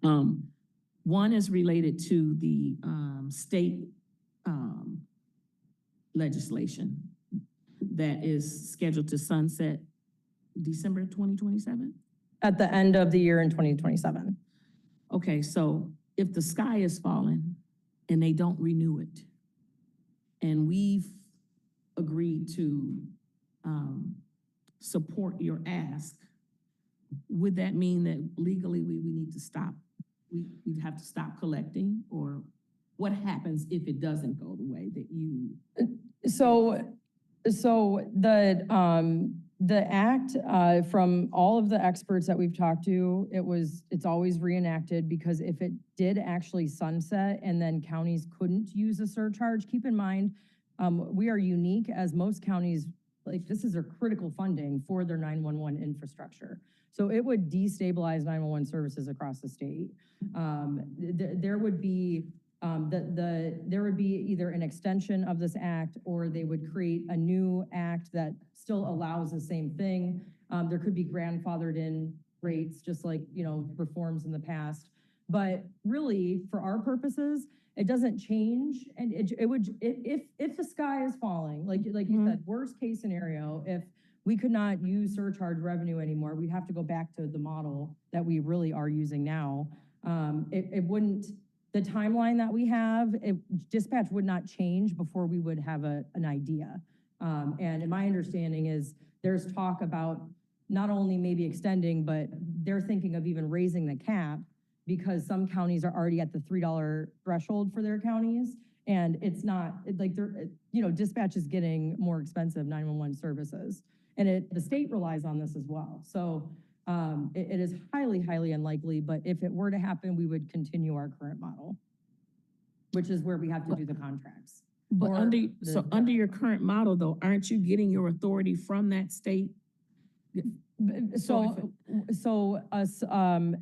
One is related to the state legislation that is scheduled to sunset December 2027? At the end of the year in 2027. Okay, so if the sky is falling and they don't renew it, and we've agreed to support your ask, would that mean that legally we need to stop? We'd have to stop collecting, or what happens if it doesn't go the way that you? So the act, from all of the experts that we've talked to, it's always reenacted, because if it did actually sunset and then counties couldn't use a surcharge, keep in mind, we are unique, as most counties, like, this is their critical funding for their 911 infrastructure. So it would destabilize 911 services across the state. There would be either an extension of this act, or they would create a new act that still allows the same thing. There could be grandfathered in rates, just like, reforms in the past. But really, for our purposes, it doesn't change, and it would, if the sky is falling, like you said, worst case scenario, if we could not use surcharge revenue anymore, we'd have to go back to the model that we really are using now. It wouldn't, the timeline that we have, dispatch would not change before we would have an idea. And my understanding is there's talk about not only maybe extending, but they're thinking of even raising the cap because some counties are already at the $3 threshold for their counties. And it's not, dispatch is getting more expensive 911 services. And the state relies on this as well. So it is highly, highly unlikely, but if it were to happen, we would continue our current model, which is where we have to do the contracts. But Or under your current model though, aren't you getting your authority from that state? So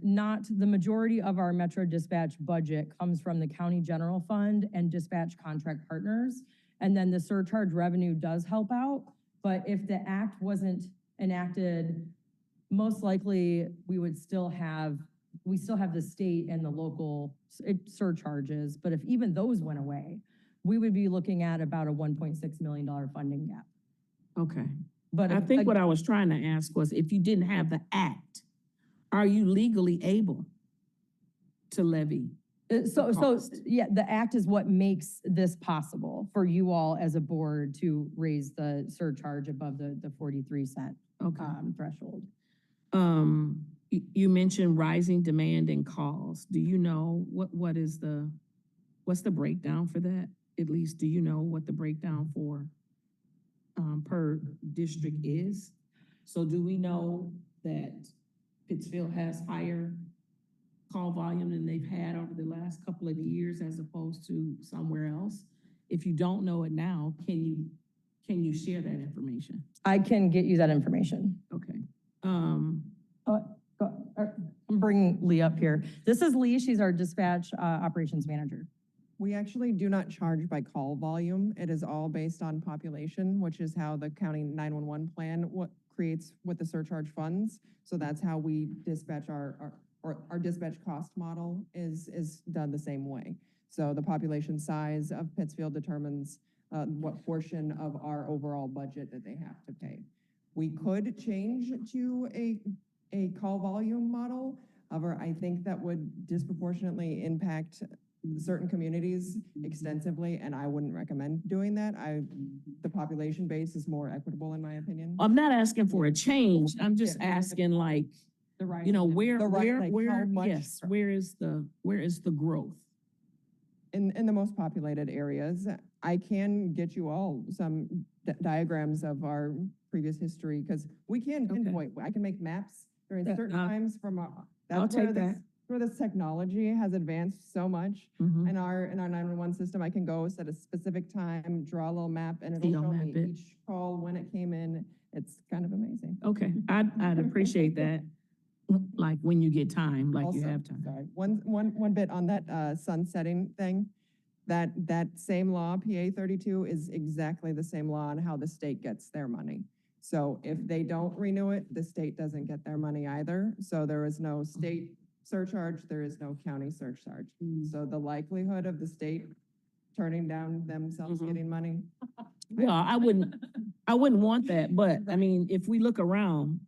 not the majority of our Metro Dispatch budget comes from the county general fund and dispatch contract partners. And then the surcharge revenue does help out. But if the act wasn't enacted, most likely we still have the state and the local surcharges. But if even those went away, we would be looking at about a $1.6 million funding gap. Okay. But I think what I was trying to ask was, if you didn't have the act, are you legally able to levy? Yeah, the act is what makes this possible for you all as a board to raise the surcharge above the 43 cent threshold. You mentioned rising demand and calls. Do you know what's the breakdown for that? At least, do you know what the breakdown for per district is? So do we know that Pittsfield has higher call volume than they've had over the last couple of years as opposed to somewhere else? If you don't know it now, can you share that information? I can get you that information. Okay. I'm bringing Lee up here. This is Lee. She's our dispatch operations manager. We actually do not charge by call volume. It is all based on population, which is how the county 911 plan creates with the surcharge funds. So that's how we dispatch our dispatch cost model is done the same way. So the population size of Pittsfield determines what portion of our overall budget that they have to pay. We could change to a call volume model. However, I think that would disproportionately impact certain communities extensively, and I wouldn't recommend doing that. The population base is more equitable in my opinion. I'm not asking for a change. I'm just asking, like, where is the growth? In the most populated areas. I can get you all some diagrams of our previous history, because we can pinpoint, I can make maps during certain times from that's where this technology has advanced so much. In our 911 system, I can go set a specific time, draw a little map, and it'll show me each call when it came in. It's kind of amazing. Okay, I'd appreciate that. Like when you get time, like also, you have time. Sorry, one bit on that sunsetting thing. That same law, PA 32, is exactly the same law on how the state gets their money. So if they don't renew it, the state doesn't get their money either. So there is no state surcharge, there is no county surcharge. So the likelihood of the state turning down themselves getting money. Well, I wouldn't want that, but I mean, if we look around,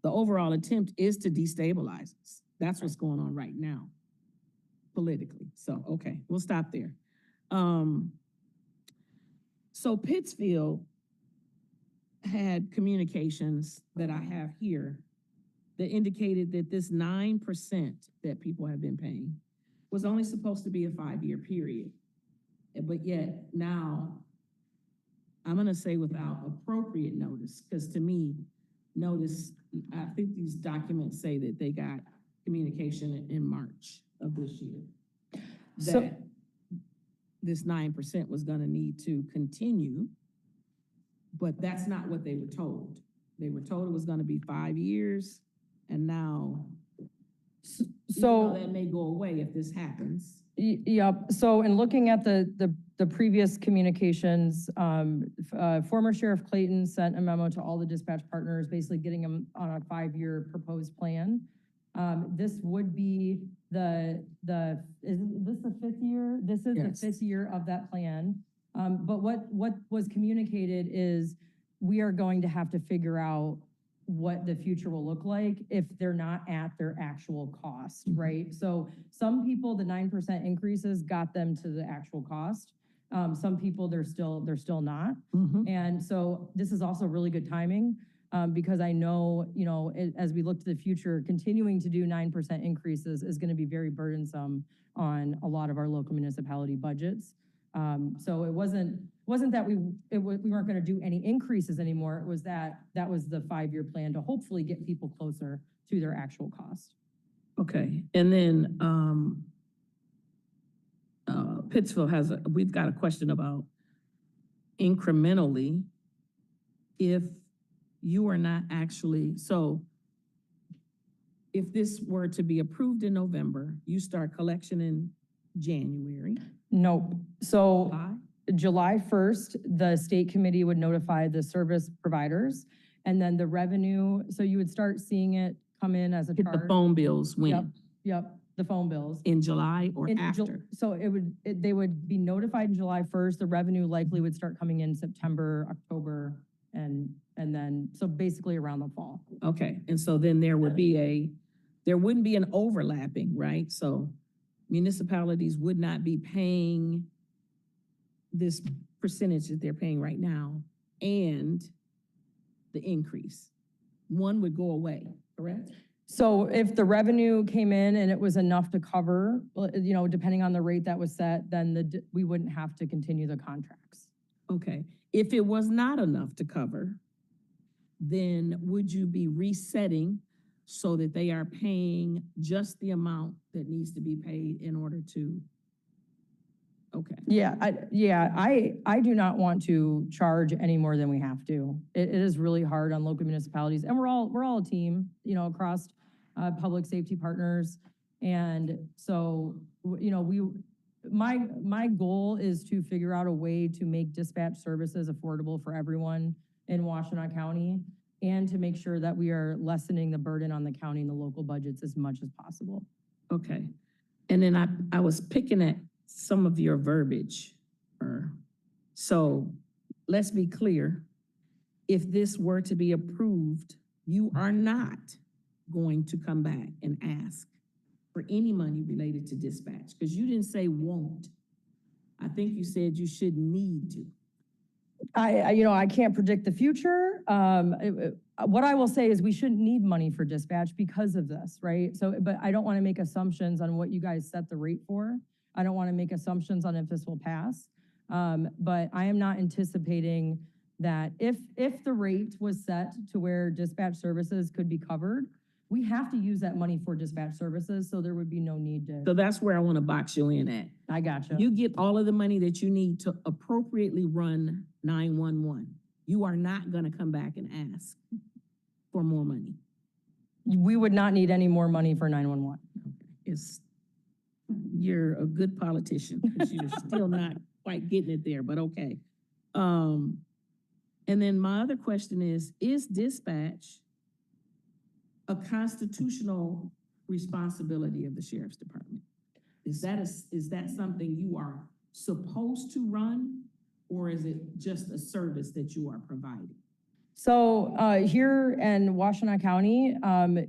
the overall attempt is to destabilize us. That's what's going on right now, politically. So, okay, we'll stop there. So Pittsfield had communications that I have here that indicated that this 9% that people have been paying was only supposed to be a 5-year period. But yet now, I'm gonna say without appropriate notice, because to me, notice, I think these documents say that they got communication in March of this year. That this 9% was gonna need to continue, but that's not what they were told. They were told it was gonna be 5 years, and now, so that may go away if this happens. Yep, so in looking at the previous communications, former Sheriff Clayton sent a memo to all the dispatch partners, basically getting them on a 5-year proposed plan. This would be is this the fifth year? This is the Yes. fifth year of that plan. But what was communicated is we are going to have to figure out what the future will look like if they're not at their actual cost, right? So some people, the 9% increases got them to the actual cost. Some people, they're still not. Mhm. And so this is also really good timing, because I know, as we look to the future, continuing to do 9% increases is gonna be very burdensome on a lot of our local municipality budgets. So it wasn't that we weren't gonna do any increases anymore, it was that was the 5-year plan to hopefully get people closer to their actual cost. Okay, and then, Pittsfield we've got a question about incrementally, if you are not actually, so if this were to be approved in November, you start collection in January, Nope. So July? July 1st, the state committee would notify the service providers, and then the revenue, so you would start seeing it come in as a Hit the charge. phone bills Yep, when? yep, the phone bills. In July or In Ju- after? So they would be notified in July 1st, the revenue likely would start coming in September, October, and then, so basically around the fall. Okay, and so then there wouldn't be an overlapping, right? So municipalities would not be paying this percentage that they're paying right now and the increase. One would go away, correct? So if the revenue came in and it was enough to cover, depending on the rate that was set, then we wouldn't have to continue the contracts. Okay, if it was not enough to cover, then would you be resetting so that they are paying just the amount that needs to be paid in order to? Okay, I do not want to charge any more than we have to. It is really hard on local municipalities, and we're all a team, across public safety partners. And so, my goal is to figure out a way to make dispatch services affordable for everyone in Washtenaw County, and to make sure that we are lessening the burden on the county and the local budgets as much as possible. okay. And then I was picking at some of your verbiage. So let's be clear. If this were to be approved, you are not going to come back and ask for any money related to dispatch, because you didn't say won't. I think you said you should need to. I can't predict the future. What I will say is we shouldn't need money for dispatch because of this, right? So, but I don't want to make assumptions on what you guys set the rate for. I don't want to make assumptions on if this will pass. But I am not anticipating that if the rate was set to where dispatch services could be covered, we have to use that money for dispatch services, so there would be no need to. So that's where I want to box you in at. I gotcha. You get all of the money that you need to appropriately run 911. You are not going to come back and ask for more money. We would not need any more money for 911. You're a good politician, because you're still not quite getting it there, but okay. And then my other question is dispatch a constitutional responsibility of the sheriff's department? Is that something you are supposed to run, or is it just a service that you are providing? So here in Washtenaw County,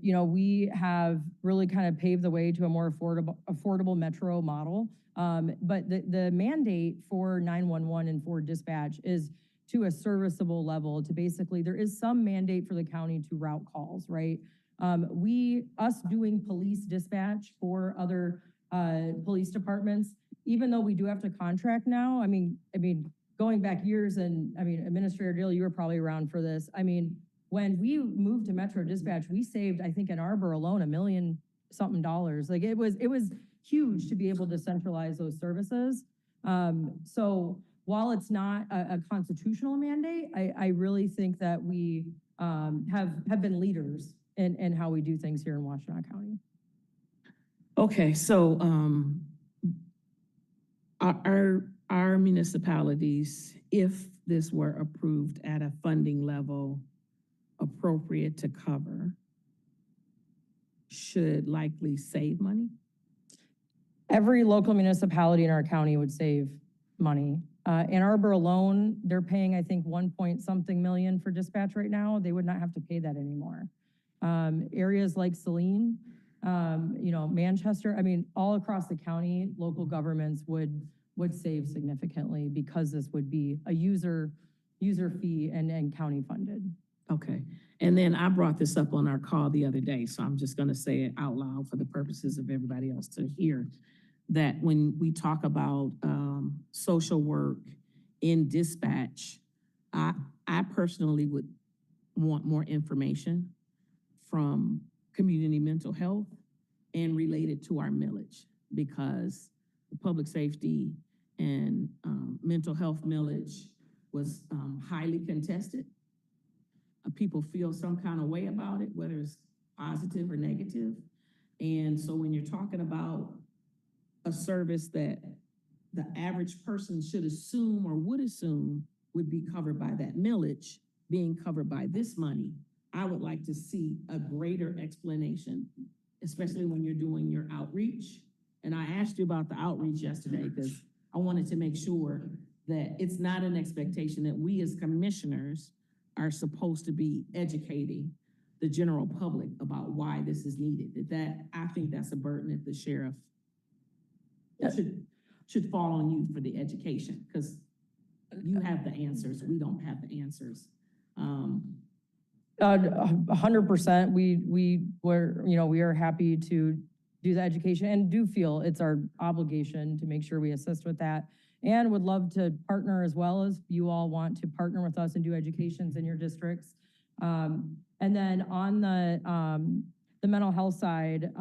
we have really kind of paved the way to a more affordable metro model. But the mandate for 911 and for dispatch is to a serviceable level, to basically, there is some mandate for the county to route calls, right? Us doing police dispatch for other police departments, even though we do have to contract now, I mean, going back years, and Administrator Dill, you were probably around for this. When we moved to Metro Dispatch, we saved, I think in Arbor alone, $1 million something. Like it was huge to be able to centralize those services. So while it's not a constitutional mandate, I really think that we have been leaders in how we do things here in Washtenaw County. Okay, so our municipalities, if this were approved at a funding level appropriate to cover, should likely save money? Every local municipality in our county would save money. Ann Arbor alone, they're paying, I think, 1 point something million for dispatch right now. They would not have to pay that anymore. Areas like Saline, Manchester, I mean, all across the county, local governments would save significantly because this would be a user fee and county funded. Okay, and then I brought this up on our call the other day, so I'm just gonna say it out loud for the purposes of everybody else to hear. That when we talk about social work in dispatch, I personally would want more information from community mental health and related to our millage, because the public safety and mental health millage was highly contested. People feel some kind of way about it, whether it's positive or negative. And so when you're talking about a service that the average person should assume or would assume would be covered by that millage, being covered by this money, I would like to see a greater explanation, especially when you're doing your outreach. And I asked you about the outreach yesterday because I wanted to make sure that it's not an expectation that we as commissioners are supposed to be educating the general public about why this is needed. I think that's a burden that the sheriff should fall on you for the education, because you have the answers, we don't have the answers. 100%, we are happy to do the education and do feel it's our obligation to make sure we assist with that, and would love to partner as well as you all want to partner with us and do educations in your districts. And then on the mental health side,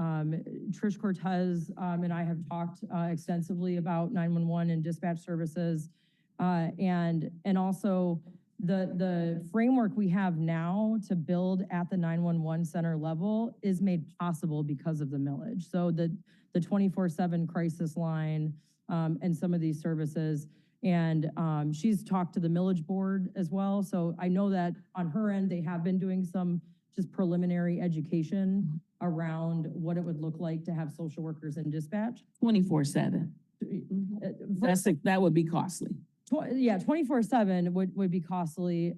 Trish Cortez and I have talked extensively about 911 and dispatch services, and also the framework we have now to build at the 911 center level is made possible because of the millage. So the 24/7 crisis line and some of these services. And she's talked to the millage board as well. So I know that on her end, they have been doing some just preliminary education around what it would look like to have social workers in dispatch. 24/7. That would be costly. Yeah, 24/7 would be costly.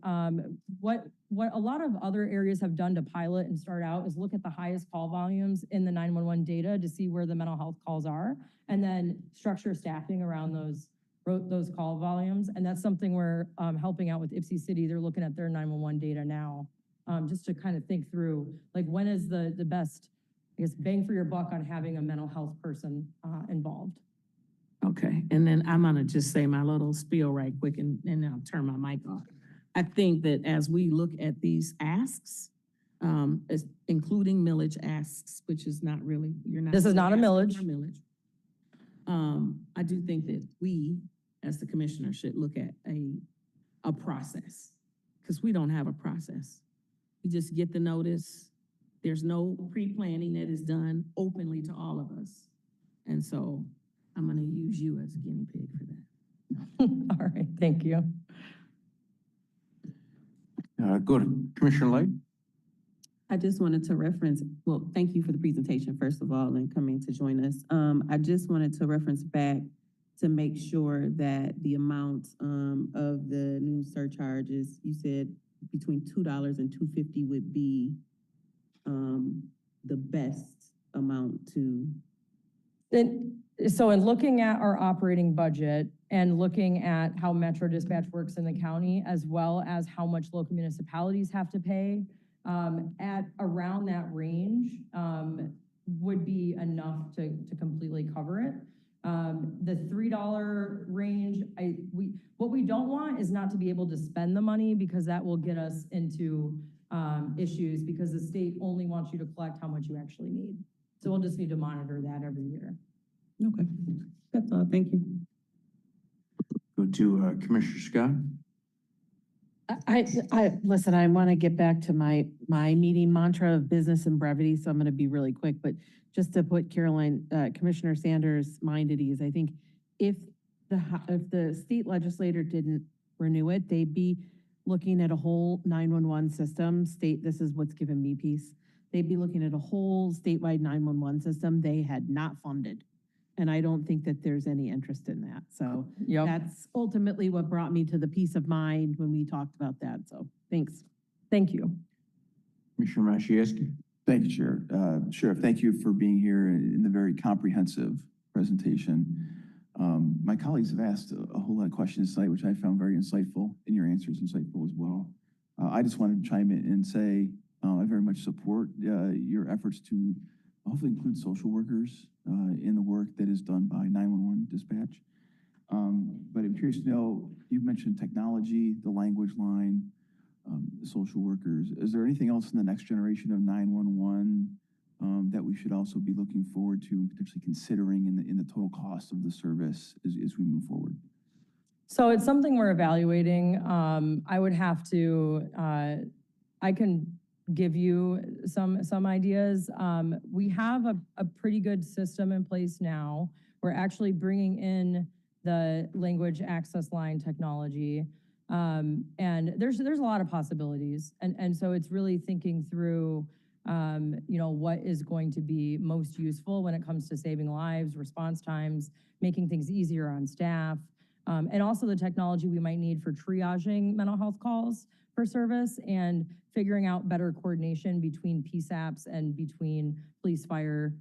What a lot of other areas have done to pilot and start out is look at the highest call volumes in the 911 data to see where the mental health calls are, and then structure staffing around those call volumes. And that's something we're helping out with Ipsy City. They're looking at their 911 data now, just to kind of think through, like, when is the best, I guess, bang for your buck on having a mental health person involved. Okay, and then I'm gonna just say my little spiel right quick and then I'll turn my mic off. I think that as we look at these asks, including millage asks, which is not really, you're not. This is not a millage. asking for millage. I do think that we, as the commissioner, should look at a process, because we don't have a process. We just get the notice. There's no pre-planning that is done openly to all of us. And so I'm gonna use you as a guinea pig for that. All right, thank you. Good. Commissioner Light? I just wanted to reference, well, thank you for the presentation, first of all, and coming to join us. I just wanted to reference back to make sure that the amount of the new surcharges, you said between $2 and $2.50 would be the best amount to. So in looking at our operating budget and looking at how Metro Dispatch works in the county, as well as how much local municipalities have to pay, at around that range would be enough to completely cover it. The $3 range, what we don't want is not to be able to spend the money, because that will get us into issues, because the state only wants you to collect how much you actually need. So we'll just need to monitor that every year. Okay, that's all, thank you. Go to Commissioner Scott. Listen, I want to get back to my meeting mantra of business and brevity, so I'm going to be really quick, but just to put Commissioner Sanders' mind at ease, I think if the state legislator didn't renew it, they'd be looking at a whole 911 system, state, this is what's given me peace. they'd be looking at a whole statewide 911 system they had not funded. And I don't think that there's any interest in that. So Yep. that's ultimately what brought me to the peace of mind when we talked about that. So thanks. Thank you. Commissioner Machewski? Thank you, Chair. Sheriff, thank you for being here in the very comprehensive presentation. My colleagues have asked a whole lot of questions tonight, which I found very insightful, and your answers insightful as well. I just wanted to chime in and say I very much support your efforts to hopefully include social workers in the work that is done by 911 dispatch. But I'm curious to know, you've mentioned technology, the language line, social workers. Is there anything else in the next generation of 911 that we should also be looking forward to and potentially considering in the total cost of the service as we move forward? So it's something we're evaluating. I would have to, I can give you some ideas. We have a pretty good system in place now. We're actually bringing in the language access line technology. And there's a lot of possibilities. And so it's really thinking through, what is going to be most useful when it comes to saving lives, response times, making things easier on staff, and also the technology we might need for triaging mental health calls for service and figuring out better coordination between PSAPs and between police, fire,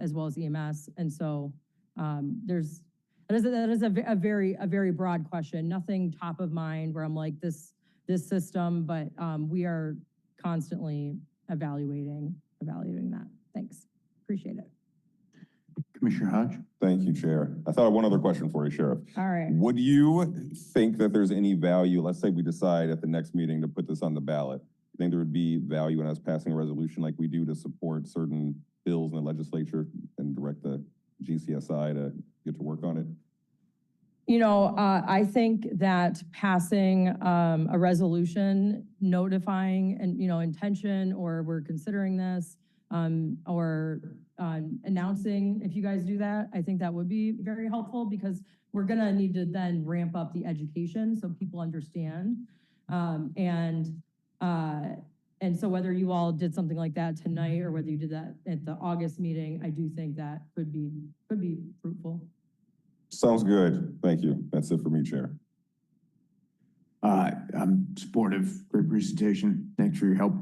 as well as EMS. And so that is a very broad question. Nothing top of mind where I'm like this system, but we are constantly evaluating that. Thanks. Appreciate it. Commissioner Hodge? Thank you, Chair. I thought of one other question for you, Sheriff. All right. Would you think that there's any value, let's say we decide at the next meeting to put this on the ballot, you think there would be value in us passing a resolution like we do to support certain bills in the legislature and direct the GCSI to get to work on it? I think that passing a resolution notifying and, intention, or we're considering this, or announcing, if you guys do that, I think that would be very helpful because we're gonna need to then ramp up the education so people understand. And so whether you all did something like that tonight or whether you did that at the August meeting, I do think that could be fruitful. Sounds good. Thank you. That's it for me, Chair. I'm supportive. Great presentation. Thanks for your help.